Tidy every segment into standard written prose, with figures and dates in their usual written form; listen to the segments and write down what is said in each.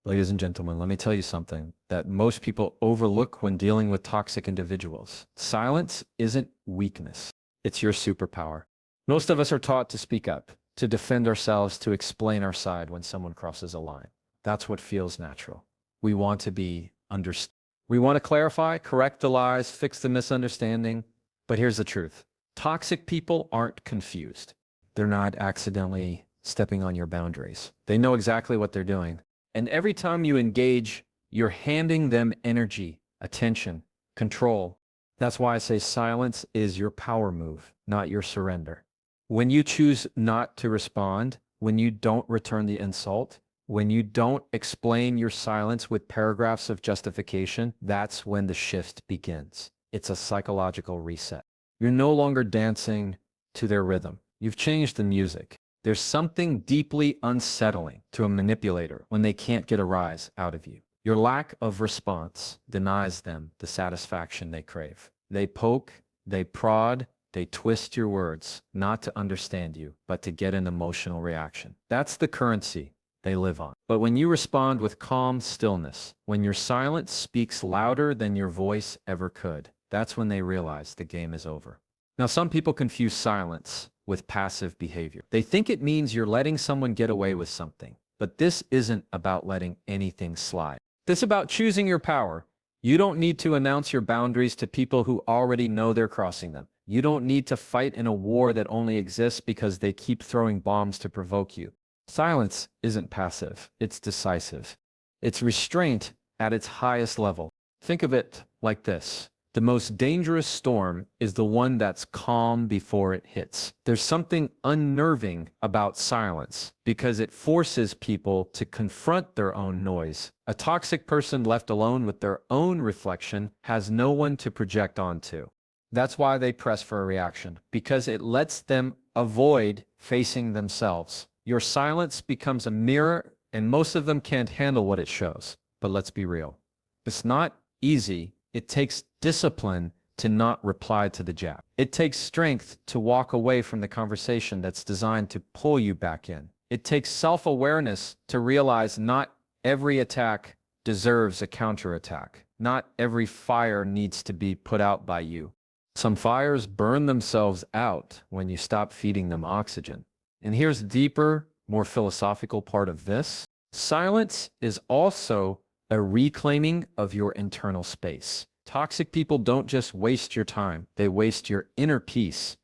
Ladies and gentlemen, let me tell you something that most people overlook when dealing with toxic individuals. Silence isn't weakness. It's your superpower. Most of us are taught to speak up, to defend ourselves, to explain our side when someone crosses a line. That's what feels natural. We want to be understood. We want to clarify, correct the lies, fix the misunderstanding. But here's the truth. Toxic people aren't confused. They're not accidentally stepping on your boundaries. They know exactly what they're doing. And every time you engage, you're handing them energy, attention, control. That's why I say silence is your power move, not your surrender. When you choose not to respond, when you don't return the insult, when you don't explain your silence with paragraphs of justification, that's when the shift begins. It's a psychological reset. You're no longer dancing to their rhythm. You've changed the music. There's something deeply unsettling to a manipulator when they can't get a rise out of you. Your lack of response denies them the satisfaction they crave. They poke, they prod, they twist your words, not to understand you, but to get an emotional reaction. That's the currency they live on. But when you respond with calm stillness, when your silence speaks louder than your voice ever could, that's when they realize the game is over. Now, some people confuse silence with passive behavior. They think it means you're letting someone get away with something. But this isn't about letting anything slide. This is about choosing your power. You don't need to announce your boundaries to people who already know they're crossing them. You don't need to fight in a war that only exists because they keep throwing bombs to provoke you. Silence isn't passive, it's decisive. It's restraint at its highest level. Think of it like this. The most dangerous storm is the one that's calm before it hits. There's something unnerving about silence because it forces people to confront their own noise. A toxic person left alone with their own reflection has no one to project onto. That's why they press for a reaction, because it lets them avoid facing themselves. Your silence becomes a mirror, and most of them can't handle what it shows. But let's be real. It's not easy. It takes discipline to not reply to the jab. It takes strength to walk away from the conversation that's designed to pull you back in. It takes self-awareness to realize not every attack deserves a counterattack. Not every fire needs to be put out by you. Some fires burn themselves out when you stop feeding them oxygen. And here's the deeper, more philosophical part of this. Silence is also a reclaiming of your internal space. Toxic people don't just waste your time, they waste your inner peace.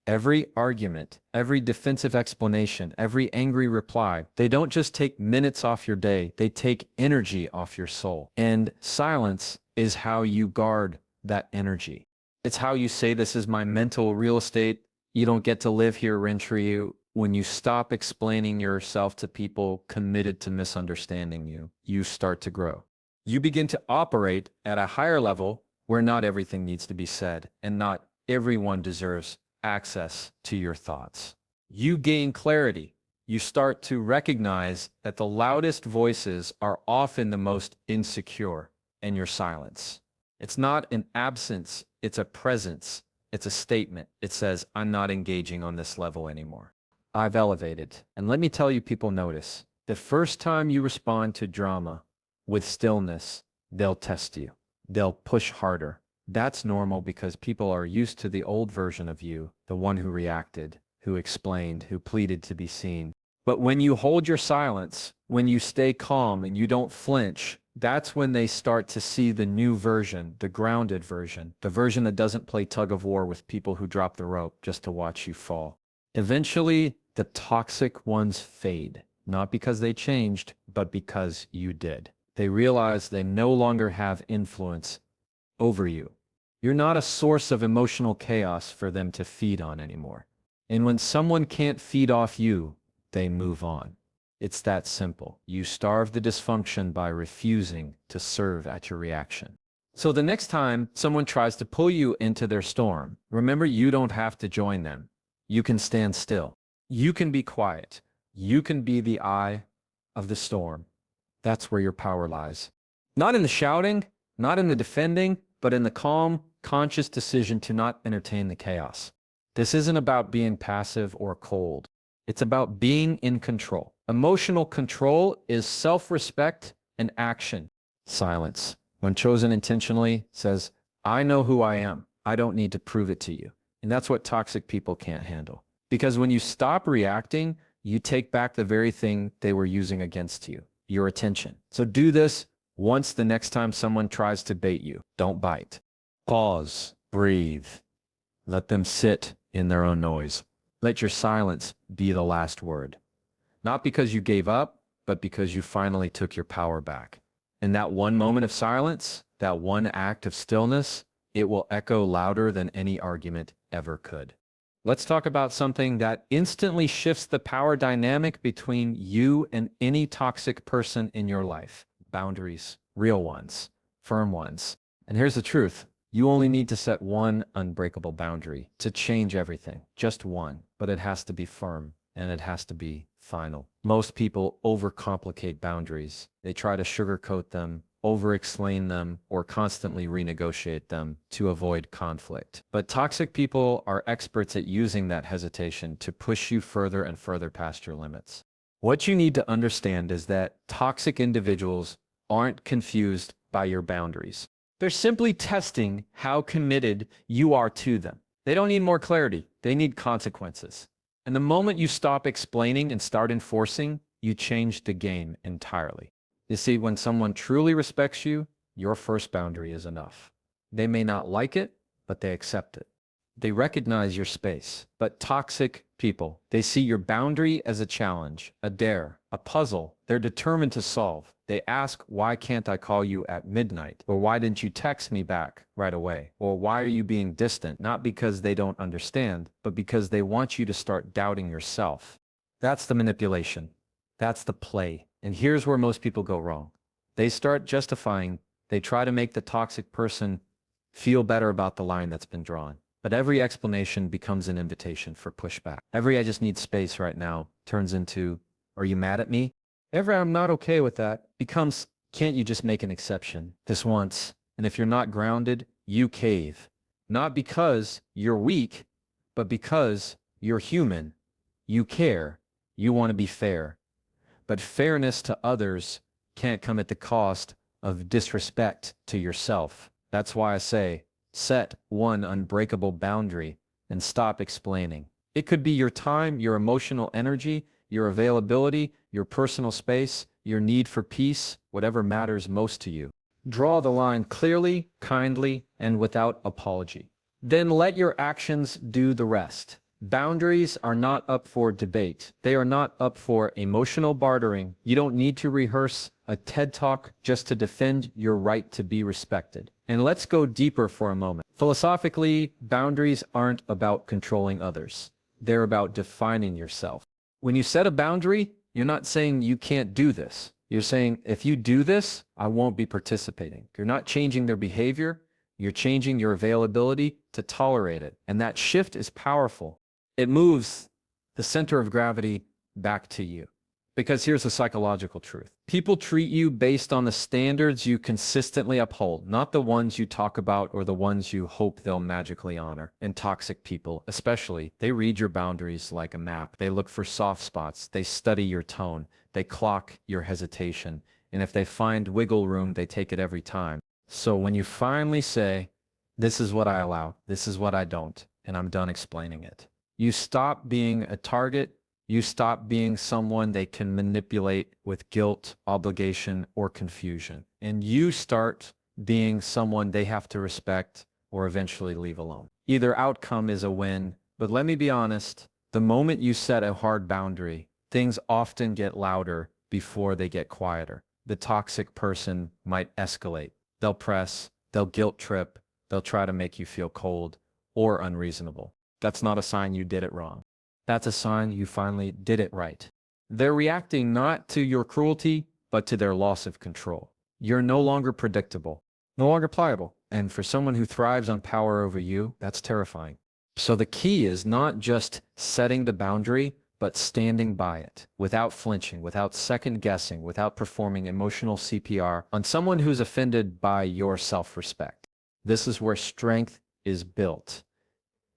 Every argument, every defensive explanation, every angry reply, they don't just take minutes off your day, they take energy off your soul. And silence is how you guard that energy. It's how you say, this is my mental real estate. You don't get to live here rent-free. When you stop explaining yourself to people committed to misunderstanding you, you start to grow. You begin to operate at a higher level where not everything needs to be said and not everyone deserves access to your thoughts. You gain clarity. You start to recognize that the loudest voices are often the most insecure in your silence. It's not an absence, it's a presence. It's a statement. It says, I'm not engaging on this level anymore. I've elevated. And let me tell you, people notice. The first time you respond to drama with stillness, they'll test you. They'll push harder. That's normal because people are used to the old version of you, the one who reacted, who explained, who pleaded to be seen. But when you hold your silence, when you stay calm and you don't flinch, that's when they start to see the new version, the grounded version, the version that doesn't play tug of war with people who drop the rope just to watch you fall. Eventually, the toxic ones fade, not because they changed, but because you did. They realize they no longer have influence over you. You're not a source of emotional chaos for them to feed on anymore. And when someone can't feed off you, they move on. It's that simple. You starve the dysfunction by refusing to serve at your reaction. So the next time someone tries to pull you into their storm, remember you don't have to join them. You can stand still. You can be quiet. You can be the eye of the storm. That's where your power lies. Not in the shouting, not in the defending, but in the calm, conscious decision to not entertain the chaos. This isn't about being passive or cold. It's about being in control. Emotional control is self-respect and action. Silence, when chosen intentionally, says, I know who I am. I don't need to prove it to you. And that's what toxic people can't handle. Because when you stop reacting, you take back the very thing they were using against you, your attention. So do this once the next time someone tries to bait you. Don't bite. Pause, breathe. Let them sit in their own noise. Let your silence be the last word. Not because you gave up, but because you finally took your power back. In that one moment of silence, that one act of stillness, it will echo louder than any argument ever could. Let's talk about something that instantly shifts the power dynamic between you and any toxic person in your life. Boundaries, real ones, firm ones. And here's the truth. You only need to set one unbreakable boundary to change everything. Just one, but it has to be firm and it has to be final. Most people overcomplicate boundaries. They try to sugarcoat them, over-explain them, or constantly renegotiate them to avoid conflict. But toxic people are experts at using that hesitation to push you further and further past your limits. What you need to understand is that toxic individuals aren't confused by your boundaries. They're simply testing how committed you are to them. They don't need more clarity. They need consequences. And the moment you stop explaining and start enforcing, you change the game entirely. You see, when someone truly respects you, your first boundary is enough. They may not like it, but they accept it. They recognize your space. But toxic people, they see your boundary as a challenge, a dare, a puzzle they're determined to solve. They ask, why can't I call you at midnight? Or why didn't you text me back right away? Or why are you being distant? Not because they don't understand, but because they want you to start doubting yourself. That's the manipulation. That's the play. And here's where most people go wrong. They start justifying. They try to make the toxic person feel better about the line that's been drawn. But every explanation becomes an invitation for pushback. Every I just need space right now turns into, are you mad at me? Every I'm not okay with that becomes, can't you just make an exception this once? And if you're not grounded, you cave. Not because you're weak, but because you're human. You care. You want to be fair. But fairness to others can't come at the cost of disrespect to yourself. That's why I say, set one unbreakable boundary and stop explaining. It could be your time, your emotional energy, your availability, your personal space, your need for peace, whatever matters most to you. Draw the line clearly, kindly, and without apology. Then let your actions do the rest. Boundaries are not up for debate. They are not up for emotional bartering. You don't need to rehearse a TED Talk just to defend your right to be respected. And let's go deeper for a moment. Philosophically, boundaries aren't about controlling others. They're about defining yourself. When you set a boundary, you're not saying you can't do this. You're saying, if you do this, I won't be participating. You're not changing their behavior. You're changing your availability to tolerate it. And that shift is powerful. It moves the center of gravity back to you. Because here's the psychological truth. People treat you based on the standards you consistently uphold, not the ones you talk about or the ones you hope they'll magically honor. And toxic people, especially, they read your boundaries like a map. They look for soft spots. They study your tone. They clock your hesitation. And if they find wiggle room, they take it every time. So when you finally say, this is what I allow, this is what I don't, and I'm done explaining it, you stop being a target. You stop being someone they can manipulate with guilt, obligation, or confusion. And you start being someone they have to respect or eventually leave alone. Either outcome is a win, but let me be honest, the moment you set a hard boundary, things often get louder before they get quieter. The toxic person might escalate. They'll press, they'll guilt trip, they'll try to make you feel cold or unreasonable. That's not a sign you did it wrong. That's a sign you finally did it right. They're reacting not to your cruelty, but to their loss of control. You're no longer predictable, no longer pliable. And for someone who thrives on power over you, that's terrifying. So the key is not just setting the boundary, but standing by it without flinching, without second guessing, without performing emotional CPR on someone who's offended by your self-respect. This is where strength is built.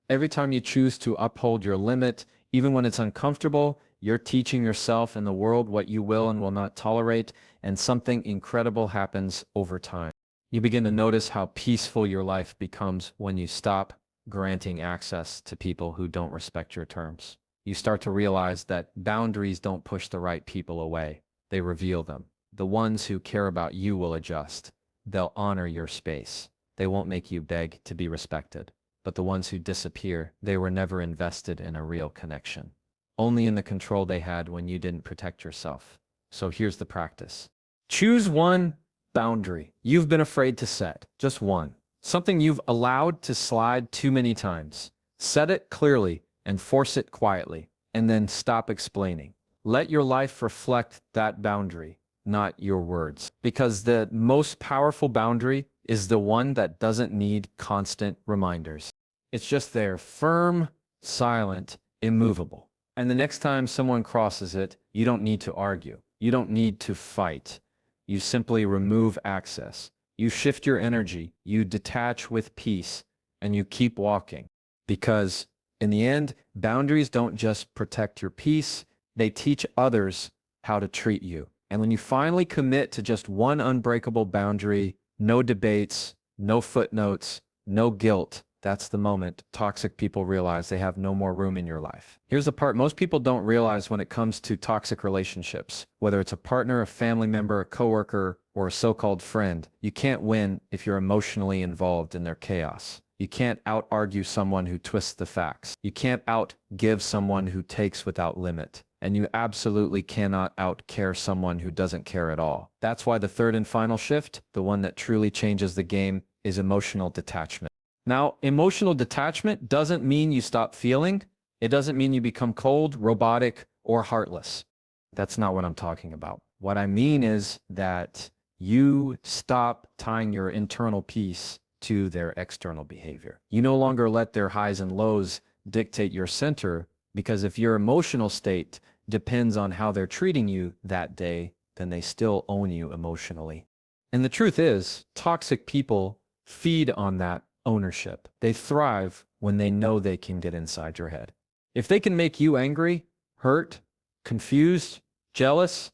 Every time you choose to uphold your limit, even when it's uncomfortable, you're teaching yourself and the world what you will and will not tolerate. and something incredible happens over time. You begin to notice how peaceful your life becomes when you stop granting access to people who don't respect your terms. You start to realize that boundaries don't push the right people away. They reveal them. The ones who care about you will adjust. They'll honor your space. They won't make you beg to be respected. But the ones who disappear, they were never invested in a real connection. Only in the control they had when you didn't protect yourself. So here's the practice. Choose one boundary you've been afraid to set. Just one. Something you've allowed to slide too many times. Set it clearly and force it quietly, and then stop explaining. Let your life reflect that boundary, not your words. Because the most powerful boundary is the one that doesn't need constant reminders. It's just there, firm, silent, immovable. And the next time someone crosses it, you don't need to argue. You don't need to fight. You simply remove access. You shift your energy, you detach with peace, and you keep walking. Because in the end, boundaries don't just protect your peace, they teach others how to treat you. And when you finally commit to just one unbreakable boundary, no debates, no footnotes, no guilt, that's the moment toxic people realize they have no more room in your life. Here's the part most people don't realize when it comes to toxic relationships. Whether it's a partner, a family member, a coworker, or a so-called friend, you can't win if you're emotionally involved in their chaos. You can't out-argue someone who twists the facts. You can't out-give someone who takes without limit. And you absolutely cannot out-care someone who doesn't care at all. That's why the third and final shift, the one that truly changes the game, is emotional detachment. Now, emotional detachment doesn't mean you stop feeling. It doesn't mean you become cold, robotic, or heartless. That's not what I'm talking about. What I mean is that you stop tying your internal peace to their external behavior. You no longer let their highs and lows dictate your center, because if your emotional state depends on how they're treating you that day, then they still own you emotionally. And the truth is, toxic people feed on that ownership. They thrive when they know they can get inside your head. If they can make you angry, hurt, confused, jealous,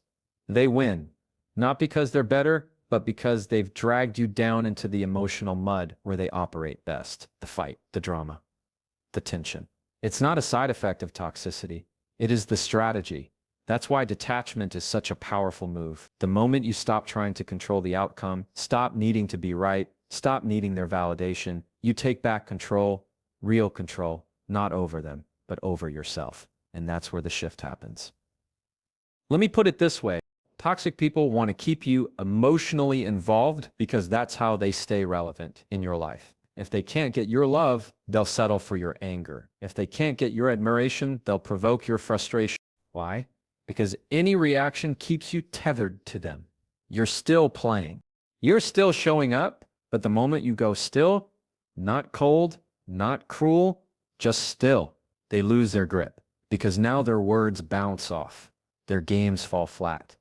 they win. Not because they're better, but because they've dragged you down into the emotional mud where they operate best. The fight, the drama, the tension. It's not a side effect of toxicity. It is the strategy. That's why detachment is such a powerful move. The moment you stop trying to control the outcome, stop needing to be right, stop needing their validation, you take back control, real control, not over them, but over yourself. And that's where the shift happens. Let me put it this way. Toxic people want to keep you emotionally involved because that's how they stay relevant in your life. If they can't get your love, they'll settle for your anger. If they can't get your admiration, they'll provoke your frustration. Why? Because any reaction keeps you tethered to them. You're still playing. You're still showing up, but the moment you go still, not cold, not cruel, just still, they lose their grip. Because now their words bounce off. Their games fall flat.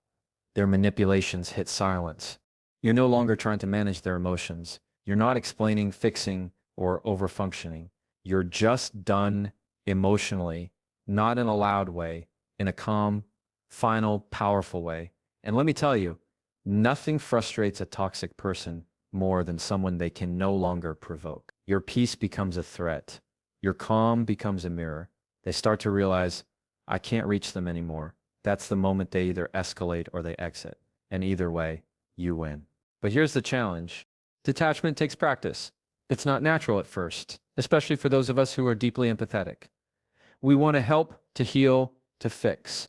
Their manipulations hit silence. You're no longer trying to manage their emotions. You're not explaining, fixing, or overfunctioning. You're just done emotionally, not in a loud way, in a calm, final, powerful way. And let me tell you, nothing frustrates a toxic person more than someone they can no longer provoke. Your peace becomes a threat. Your calm becomes a mirror. They start to realize, I can't reach them anymore. That's the moment they either escalate or they exit. And either way, you win. But here's the challenge. Detachment takes practice. It's not natural at first, especially for those of us who are deeply empathetic. We want to help, to heal, to fix.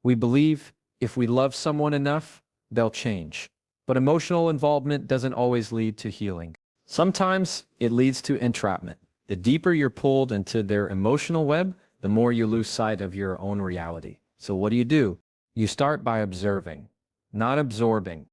We believe if we love someone enough, they'll change. But emotional involvement doesn't always lead to healing. Sometimes it leads to entrapment. The deeper you're pulled into their emotional web, the more you lose sight of your own reality. So what do? You start by observing, not absorbing.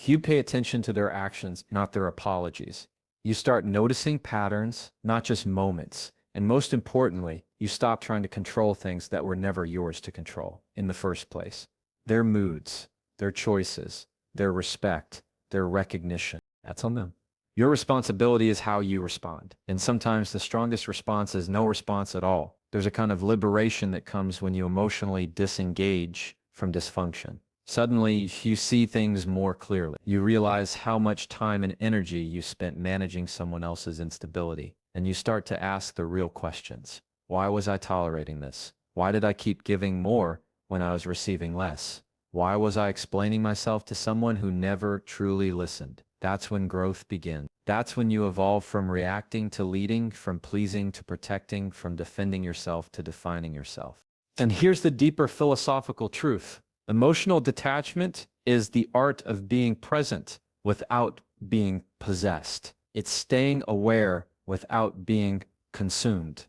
You pay attention to their actions, not their apologies. You start noticing patterns, not just moments. And most importantly, you stop trying to control things that were never yours to control in the first place. Their moods, their choices, their respect, their recognition. That's on them. Your responsibility is how you respond. And sometimes the strongest response is no response at all. There's a kind of liberation that comes when you emotionally disengage from dysfunction. Suddenly, you see things more clearly. You realize how much time and energy you spent managing someone else's instability. And you start to ask the real questions. Why was I tolerating this? Why did I keep giving more when I was receiving less? Why was I explaining myself to someone who never truly listened? That's when growth begins. That's when you evolve from reacting to leading, from pleasing to protecting, from defending yourself to defining yourself. And here's the deeper philosophical truth. Emotional detachment is the art of being present without being possessed. It's staying aware without being consumed.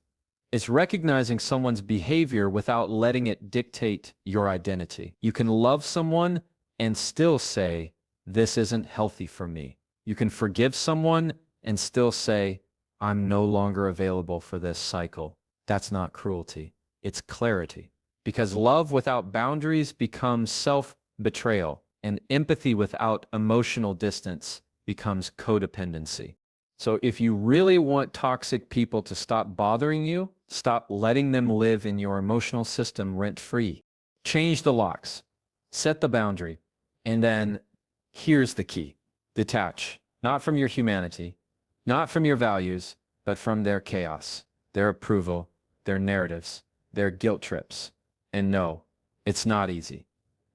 It's recognizing someone's behavior without letting it dictate your identity. You can love someone and still say, this isn't healthy for me. You can forgive someone and still say, I'm no longer available for this cycle. That's not cruelty. It's clarity. Because love without boundaries becomes self-betrayal, and empathy without emotional distance becomes codependency. So if you really want toxic people to stop bothering you, stop letting them live in your emotional system rent-free. Change the locks, set the boundary, and then here's the key. Detach, not from your humanity, not from your values, but from their chaos, their approval, their narratives, their guilt trips. And no, it's not easy.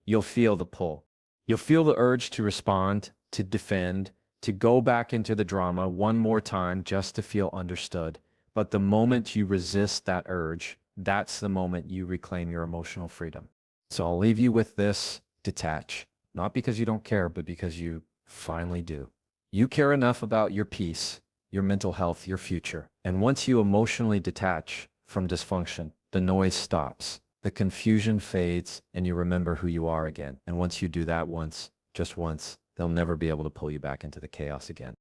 You'll feel the pull. You'll feel the urge to respond, to defend, to go back into the drama one more time just to feel understood. But the moment you resist that urge, that's the moment you reclaim your emotional freedom. So I'll leave you with this: detach. Not because you don't care, but because you finally do. You care enough about your peace, your mental health, your future. And once you emotionally detach from dysfunction, the noise stops, the confusion fades, and you remember who you are again. And once you do that once, just once, they'll never be able to pull you back into the chaos again.